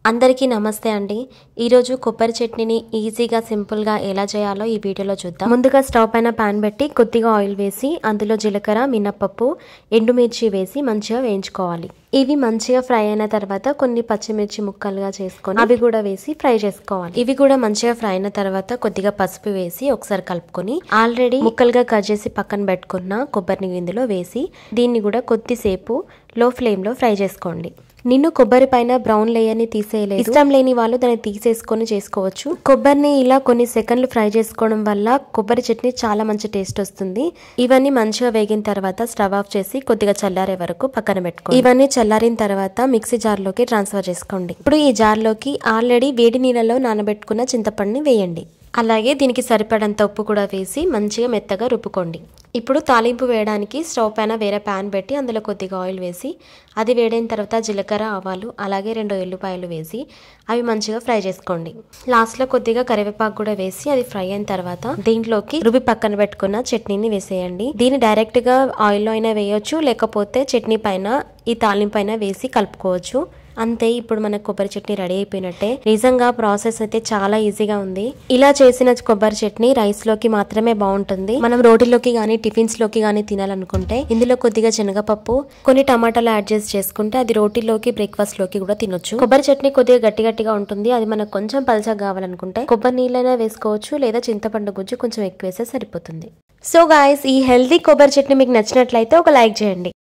అందరికీ నమస్తే అండి। ఈ రోజు కొబ్బరి చట్నీని ఈజీగా సింపుల్ గా ఎలా చేయాలో ఈ వీడియోలో చూద్దాం। ముందుగా స్టవ్ పైన పాన్ పెట్టి కొద్దిగా ఆయిల్ వేసి అందులో జీలకర్ర, మినపప్పు, ఎండుమిర్చి వేసి మంచిగా వేయించుకోవాలి। ఇవి మంచిగా ఫ్రై అయిన తర్వాత కొన్ని పచ్చిమిర్చి ముక్కలుగా చేసుకొని అవి కూడా వేసి ఫ్రై చేసుకోవాలి। ఇవి కూడా మంచిగా ఫ్రై అయిన తర్వాత కొద్దిగా పసుపు వేసి ఒకసారి కలుపుకొని ఆల్రెడీ ముక్కలుగా కట్ చేసి పక్కన పెట్టుకున్న కొబ్బరిని ఇందులో వేసి దీన్ని కూడా కొద్దిసేపు లో ఫ్లేమ్ లో ఫ్రై చేసుకోండి। నిన్ను కొబ్బరి పైన బ్రౌన్ లేయర్ ని తీసేయలేదు, ఇష్టం లేని వాళ్ళు దాన్ని తీసేసుకొని చేసుకోవచ్చు। కొబ్బరిని ఇలా కొన్ని సెకండ్లు ఫ్రై చేసుకోవడం వల్ల కొబ్బరి చట్నీ చాలా మంచి టేస్ట్ వస్తుంది। ఇవన్నీ మంచిగా వేగిన తర్వాత స్టవ్ ఆఫ్ చేసి కొద్దిగా చల్లారే వరకు పక్కన పెట్టుకోండి। ఇవన్నీ చల్లారిన తర్వాత మిక్సీ జార్ లోకి ట్రాన్స్ఫర్ చేసుకోండి। ఇప్పుడు ఈ జార్ లోకి ఆల్రెడీ వేడి నీళ్ళలో నానబెట్టుకున్న చింతపండుని వేయండి। అలాగే దీనికి సరిపడంత ఉప్పు కూడా వేసి మంచిగా మెత్తగా రుబ్బుకోండి। ఇప్పుడు తాలింపు వేయడానికి స్టవ్ పైన వేరే ప్యాన్ పెట్టి అందులో కొద్దిగా ఆయిల్ వేసి అది వేడైన తర్వాత జీలకర్ర, ఆవాలు అలాగే 2 ఎల్లిపాయలు వేసి అవి మంచిగా ఫ్రై చేసుకోండి। లాస్ట్లో కొద్దిగా కరివేపాకు కూడా వేసి అది ఫ్రై అయిన తర్వాత దీంట్లోకి రుబ్బి పక్కన పెట్టుకున్న చట్నీని వేసేయండి। దీన్ని డైరెక్ట్ గా ఆయిల్లో అయినా వేయొచ్చు, లేకపోతే చట్నీ పైన ఈ తాలింపు పైన వేసి కలుపుకోవచ్చు। అంతే, ఇప్పుడు మన కొబ్బరి చట్నీ రెడీ అయిపోయినట్టే। నిజంగా ప్రాసెస్ అయితే చాలా ఈజీగా ఉంది। ఇలా చేసిన కొబ్బరి చట్నీ రైస్ లోకి మాత్రమే బాగుంటుంది। మనం రోటీలోకి గానీ టిఫిన్స్ లోకి గానీ తినాలనుకుంటే ఇందులో కొద్దిగా శనగపప్పు, కొన్ని టమాటాలు యాడ్ చేసి చేసుకుంటే అది రోటీలోకి, బ్రేక్ఫాస్ట్ లోకి కూడా తినొచ్చు। కొబ్బరి చట్నీ కొద్దిగా గట్టిగా ఉంటుంది, అది మనకు కొంచెం పలచగా కావాలనుకుంటే కొబ్బరి నీళ్ళైనా వేసుకోవచ్చు, లేదా చింతపండు గుజ్జు కొంచెం ఎక్కువ వేస్తే సరిపోతుంది। సో గాయస్, ఈ హెల్దీ కొబ్బరి చట్నీ మీకు నచ్చినట్లయితే ఒక లైక్ చేయండి।